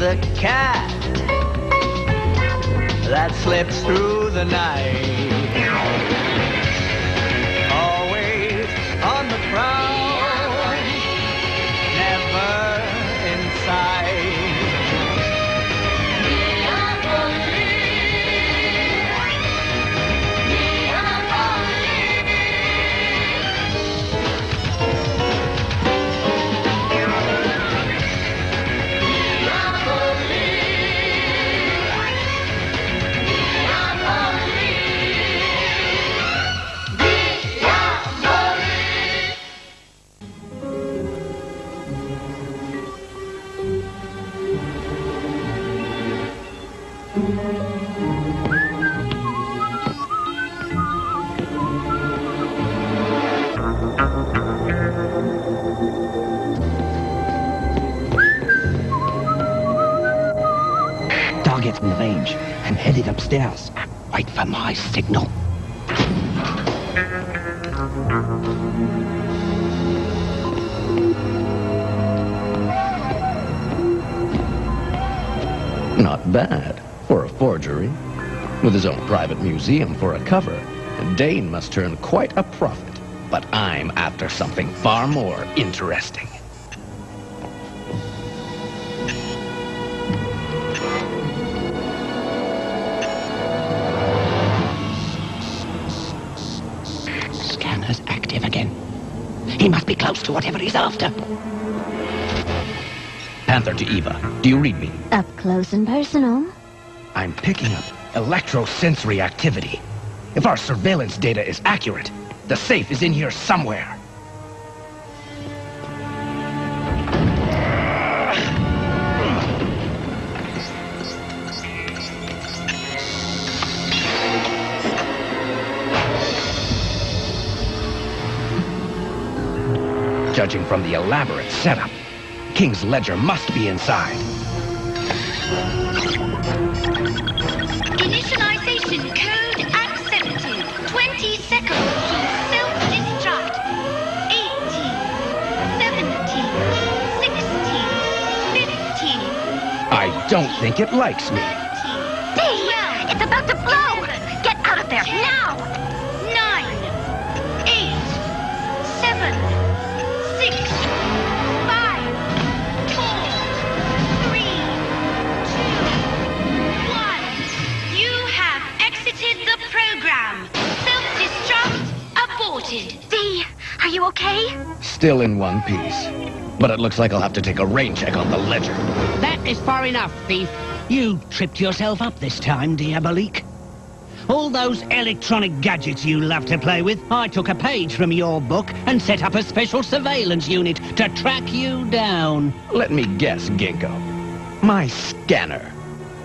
the cat that slips through the night. Always on the prowl, never inside. Target's in range. I'm headed upstairs. Wait for my signal. Not bad for a forgery. With his own private museum for a cover, Dane must turn quite a profit. But I'm after something far more interesting. Scanner's active again. He must be close to whatever he's after. Panther to Eva, do you read me? Up close and personal. I'm picking up electrosensory activity. If our surveillance data is accurate, the safe is in here somewhere. Judging from the elaborate setup, King's ledger must be inside. Initialization code accepted. 20 seconds to self-destruct. 18, 17, 16, 15. I don't think it likes me. 13, It's about to blow! Get out of there, now! 9, 8, 7, 6, 5, 4, 3, 2, 1. You have exited the program. Self-destruct aborted. Dee, are you okay? Still in one piece. But it looks like I'll have to take a rain check on the ledger. That is far enough, thief. You tripped yourself up this time, Dьяволик. All those electronic gadgets you love to play with, I took a page from your book and set up a special surveillance unit to track you down. Let me guess, Ginkgo. My scanner.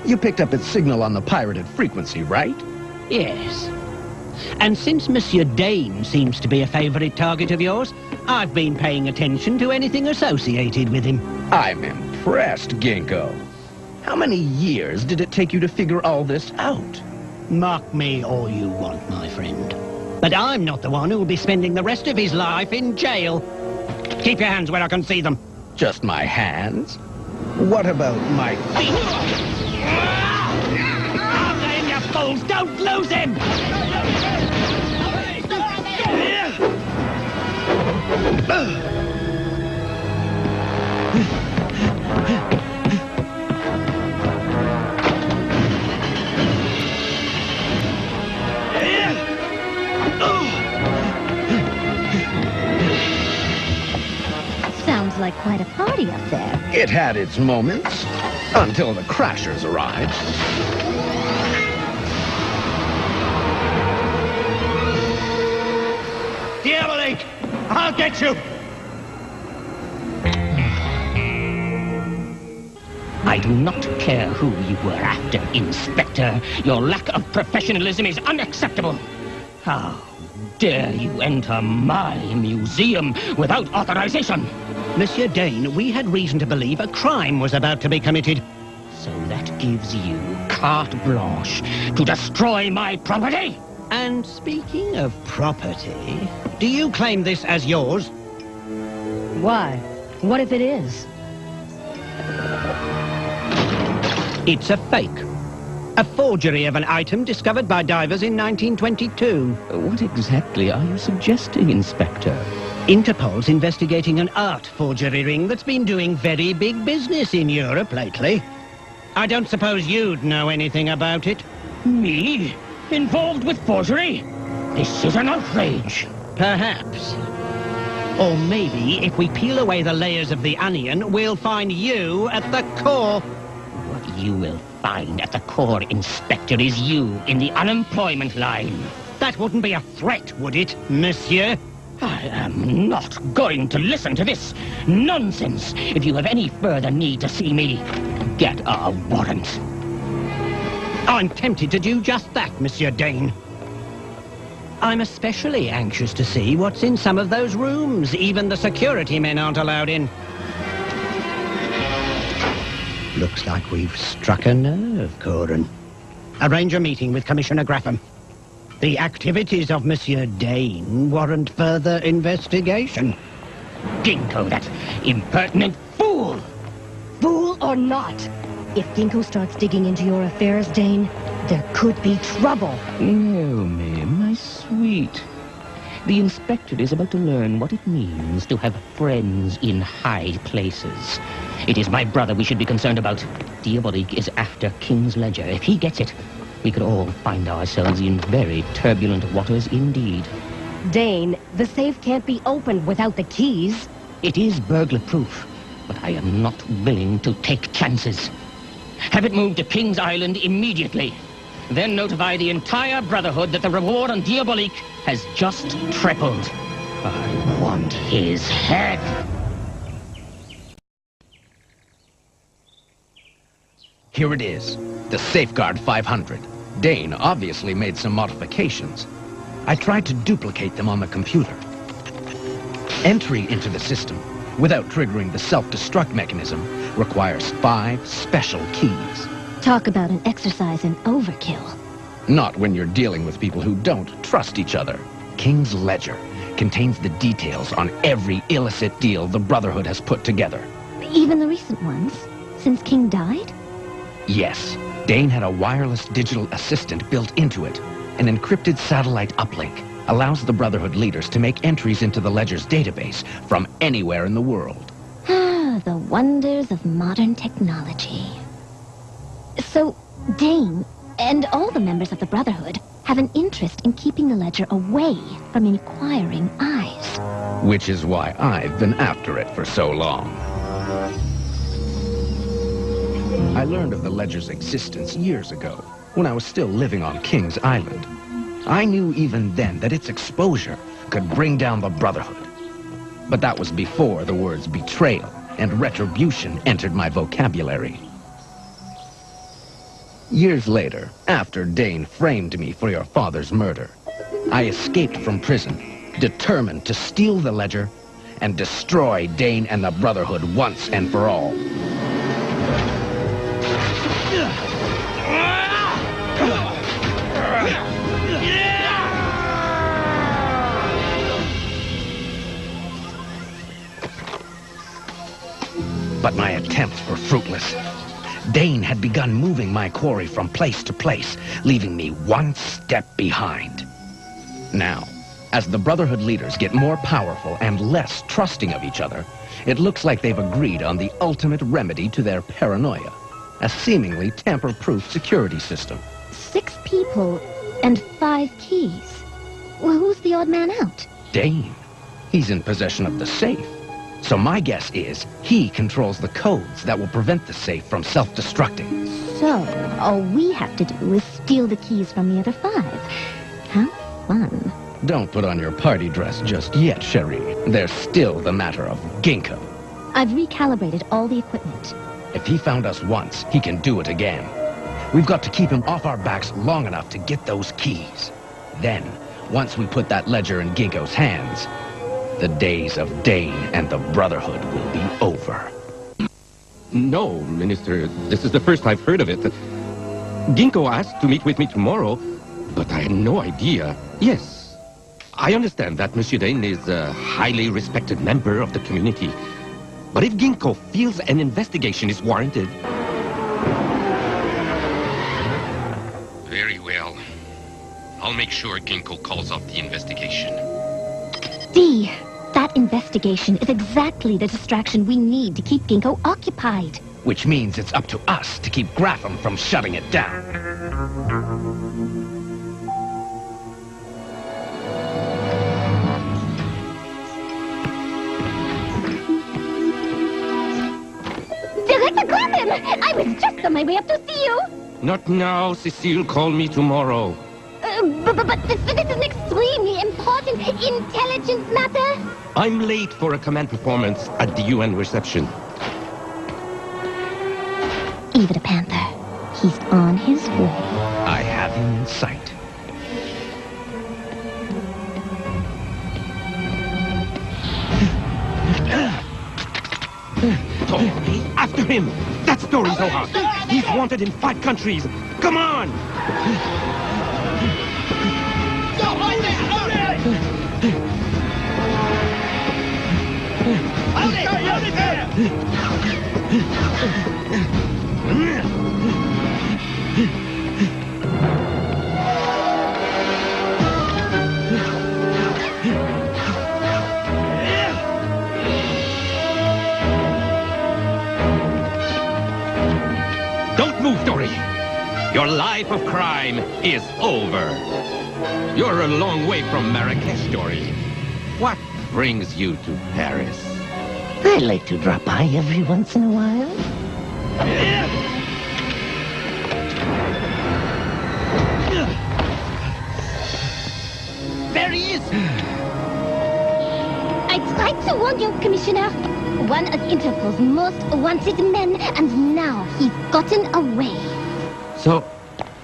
You picked up its signal on the pirated frequency, right? Yes. And since Monsieur Dane seems to be a favorite target of yours, I've been paying attention to anything associated with him. I'm impressed, Ginkgo. How many years did it take you to figure all this out? Mock me all you want, my friend. But I'm not the one who will be spending the rest of his life in jail. Keep your hands where I can see them. Just my hands? What about my feet? After him, you fools! Don't lose him! Sounds like quite a party up there. It had its moments, until the Crashers arrived. Dьяволик! I'll get you! I do not care who you were after, Inspector. Your lack of professionalism is unacceptable. How dare you enter my museum without authorization? Monsieur Dane, we had reason to believe a crime was about to be committed. So that gives you carte blanche to destroy my property? And speaking of property, do you claim this as yours? Why? What if it is? It's a fake. A forgery of an item discovered by divers in 1922. What exactly are you suggesting, Inspector? Interpol's investigating an art forgery ring that's been doing very big business in Europe lately. I don't suppose you'd know anything about it? Me? Involved with forgery? This is an outrage. Perhaps. Or maybe if we peel away the layers of the onion, we'll find you at the core. What you will find at the core, Inspector, is you in the unemployment line. That wouldn't be a threat, would it, monsieur? I am not going to listen to this nonsense. If you have any further need to see me, get a warrant. I'm tempted to do just that, Monsieur Dane. I'm especially anxious to see what's in some of those rooms. Even the security men aren't allowed in. Looks like we've struck a nerve, Corin. Arrange a meeting with Commissioner Graffham. The activities of Monsieur Dane warrant further investigation. Ginkgo, that impertinent fool! Fool or not, if Ginkgo starts digging into your affairs, Dane, there could be trouble. Naomi, my sweet. The Inspector is about to learn what it means to have friends in high places. It is my brother we should be concerned about. Dьяволик is after King's ledger. If he gets it, we could all find ourselves in very turbulent waters indeed. Dane, the safe can't be opened without the keys. It is burglar-proof, but I am not willing to take chances. Have it moved to King's Island immediately. Then notify the entire Brotherhood that the reward on Dьяволик has just tripled. I want his head. Here it is, the Safeguard 500. Dane obviously made some modifications. I tried to duplicate them on the computer. Entry into the system, without triggering the self-destruct mechanism, requires 5 special keys. Talk about an exercise in overkill. Not when you're dealing with people who don't trust each other. King's ledger contains the details on every illicit deal the Brotherhood has put together. Even the recent ones? Since King died? Yes, Dane had a wireless digital assistant built into it. An encrypted satellite uplink allows the Brotherhood leaders to make entries into the ledger's database from anywhere in the world. Ah, the wonders of modern technology. So, Dane and all the members of the Brotherhood have an interest in keeping the ledger away from inquiring eyes. Which is why I've been after it for so long. I learned of the ledger's existence years ago, when I was still living on King's Island. I knew even then that its exposure could bring down the Brotherhood. But that was before the words betrayal and retribution entered my vocabulary. Years later, after Dane framed me for your father's murder, I escaped from prison, determined to steal the ledger and destroy Dane and the Brotherhood once and for all. But my attempts were fruitless. Dane had begun moving my quarry from place to place, leaving me one step behind. Now, as the Brotherhood leaders get more powerful and less trusting of each other, it looks like they've agreed on the ultimate remedy to their paranoia, a seemingly tamper-proof security system. 6 people and 5 keys. Well, who's the odd man out? Dane. He's in possession of the safe. So my guess is he controls the codes that will prevent the safe from self-destructing. So, all we have to do is steal the keys from the other 5. How fun. Don't put on your party dress just yet, Cherie. There's still the matter of Ginkgo. I've recalibrated all the equipment. If he found us once, he can do it again. We've got to keep him off our backs long enough to get those keys. Then, once we put that ledger in Ginkgo's hands, the days of Dane and the Brotherhood will be over. No, Minister. This is the first I've heard of it. Ginkgo asked to meet with me tomorrow, but I had no idea. Yes, I understand that Monsieur Dane is a highly respected member of the community. But if Ginkgo feels an investigation is warranted... I'll make sure Ginkgo calls off the investigation. D, that investigation is exactly the distraction we need to keep Ginkgo occupied. Which means it's up to us to keep Grapham from shutting it down. Director Grapham! I was just on my way up to see you! Not now, Cecile. Call me tomorrow. But this is an extremely important intelligence matter. I'm late for a command performance at the UN reception. Eva the Panther. He's on his way. I have him in sight. Tori, after him! That story's over! He's wanted in 5 countries! Come on! Don't move, Dory! Your life of crime is over. You're a long way from Marrakesh, Dory. What brings you to Paris? I like to drop by every once in a while. There he is! I tried to warn you, Commissioner. One of Interpol's most wanted men, and now he's gotten away. So,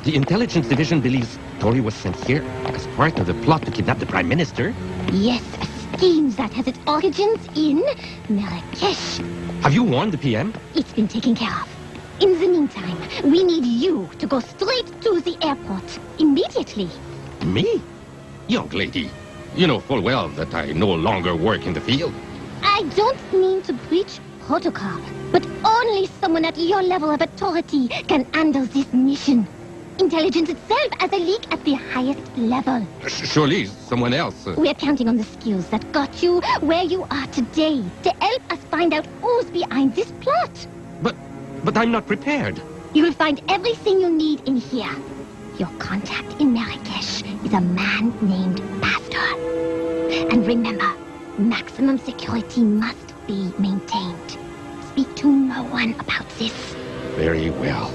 the intelligence division believes Tori was sent here as part of the plot to kidnap the Prime Minister? Yes, a scheme that has its origins in Marrakesh. Have you warned the PM? It's been taken care of. In the meantime, we need you to go straight to the airport immediately. Me? Young lady, you know full well that I no longer work in the field. I don't mean to breach protocol, but only someone at your level of authority can handle this mission. Intelligence itself as a leak at the highest level. Surely someone else... We're counting on the skills that got you where you are today to help us find out who's behind this plot. But I'm not prepared. You will find everything you need in here. Your contact in Marrakesh is a man named Pastor. And remember, maximum security must be maintained. Speak to no one about this. Very well.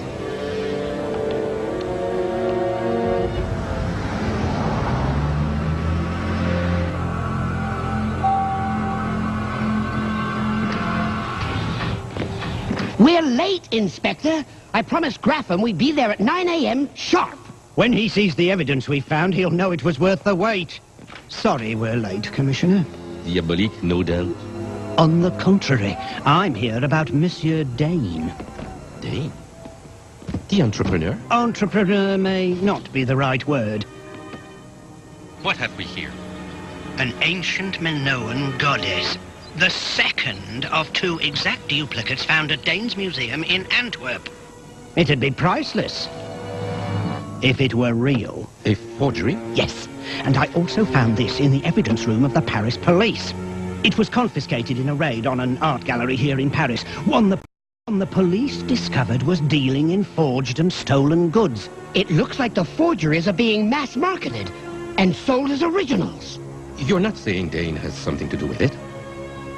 We're late, Inspector. I promised Grapham we'd be there at 9 a.m. sharp. When he sees the evidence we found, he'll know it was worth the wait. Sorry we're late, Commissioner. Diabolique, no doubt. On the contrary, I'm here about Monsieur Dane. Dane? The entrepreneur? Entrepreneur may not be the right word. What have we here? An ancient Minoan goddess. The second of 2 exact duplicates found at Dane's Museum in Antwerp. It'd be priceless. If it were real. A forgery? Yes. And I also found this in the evidence room of the Paris police. It was confiscated in a raid on an art gallery here in Paris. One the police discovered was dealing in forged and stolen goods. It looks like the forgeries are being mass-marketed and sold as originals. You're not saying Dane has something to do with it?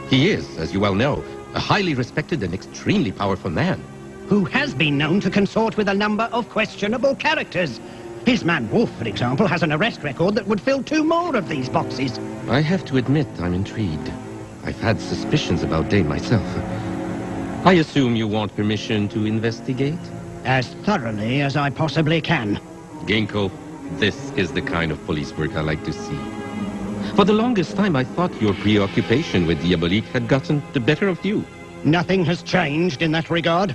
He is, as you well know, a highly respected and extremely powerful man. Who has been known to consort with a number of questionable characters. His man Wolf, for example, has an arrest record that would fill 2 more of these boxes. I have to admit I'm intrigued. I've had suspicions about Dane myself. I assume you want permission to investigate? As thoroughly as I possibly can. Ginkgo, this is the kind of police work I like to see. For the longest time, I thought your preoccupation with Diabolique had gotten the better of you. Nothing has changed in that regard.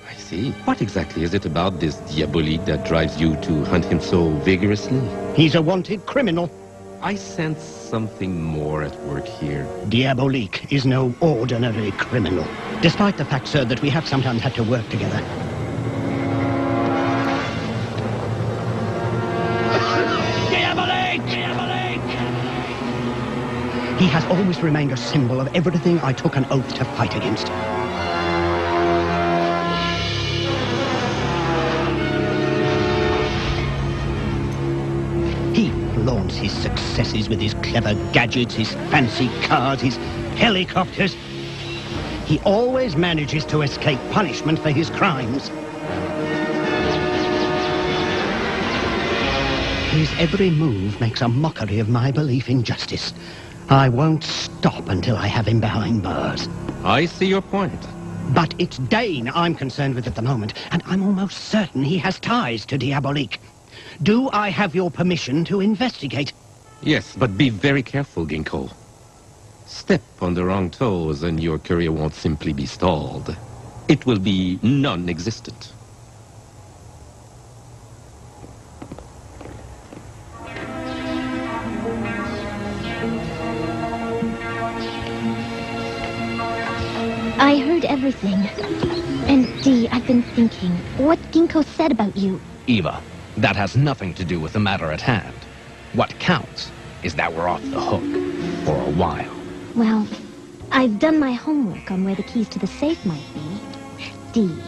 I see. What exactly is it about this Diabolique that drives you to hunt him so vigorously? He's a wanted criminal. I sense something more at work here. Diabolique is no ordinary criminal. Despite the fact, sir, that we have sometimes had to work together. Get He has always remained a symbol of everything I took an oath to fight against. He flaunts his successes with his clever gadgets, his fancy cars, his helicopters. He always manages to escape punishment for his crimes. His every move makes a mockery of my belief in justice. I won't stop until I have him behind bars. I see your point. But it's Dane I'm concerned with at the moment, and I'm almost certain he has ties to Dьяволик. Do I have your permission to investigate? Yes, but be very careful, Ginkgo. Step on the wrong toes and your career won't simply be stalled. It will be non-existent. I heard everything. And Dee, I've been thinking, what Ginkgo said about you. Eva, that has nothing to do with the matter at hand. What counts is that we're off the hook for a while. Well, I've done my homework on where the keys to the safe might be. Dee,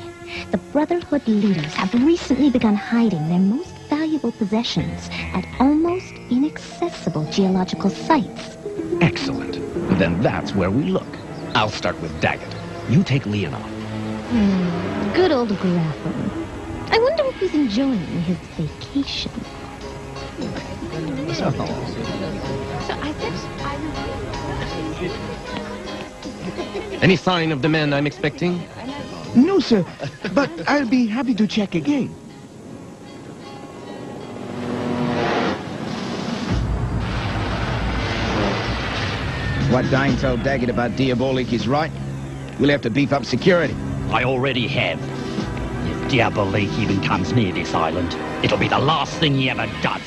the Brotherhood leaders have recently begun hiding their most valuable possessions at almost inaccessible geological sites. Excellent. Then that's where we look. I'll start with Daggett. You take Leonov. Good old Grapham. I wonder if he's enjoying his vacation. Any sign of the man I'm expecting? No, sir, but I'll be happy to check again. What Dane told Daggett about Dьяволик is right. We'll have to beef up security. I already have. If Dьяволик even comes near this island, it'll be the last thing he ever does.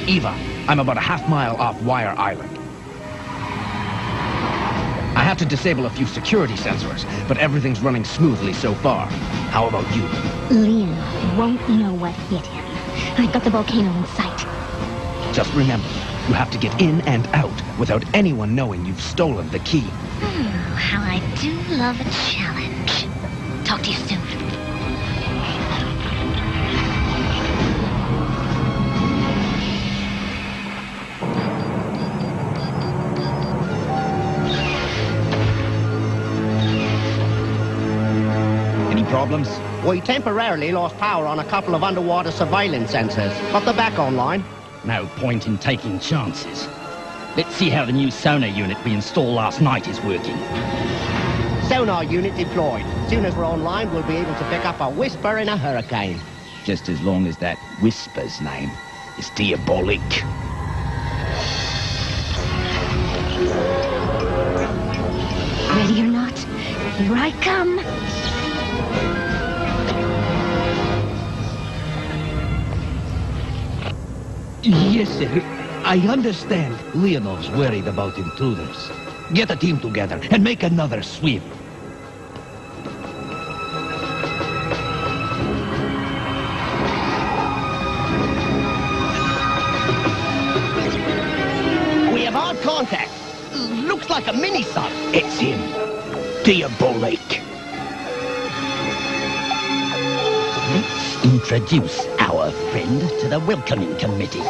Eva, I'm about a half-mile off Wire Island. I have to disable a few security sensors, but everything's running smoothly so far. How about you? Leonov won't know what hit him. I've got the volcano in sight. Just remember, you have to get in and out without anyone knowing you've stolen the key. Oh, how I do love a challenge. Talk to you soon. Any problems? We temporarily lost power on a couple of underwater surveillance sensors. Got the back online. No point in taking chances. Let's see how the new sonar unit we installed last night is working. Sonar unit deployed. Soon as we're online, we'll be able to pick up a whisper in a hurricane. Just as long as that whisper's name is Dьяволик. Ready or not, here I come. Yes, sir. I understand Leonov's worried about intruders. Get a team together and make another sweep. We have hard contact. Looks like a mini-sub. It's him. Dьяволик. Let's introduce our friend to the welcoming committee.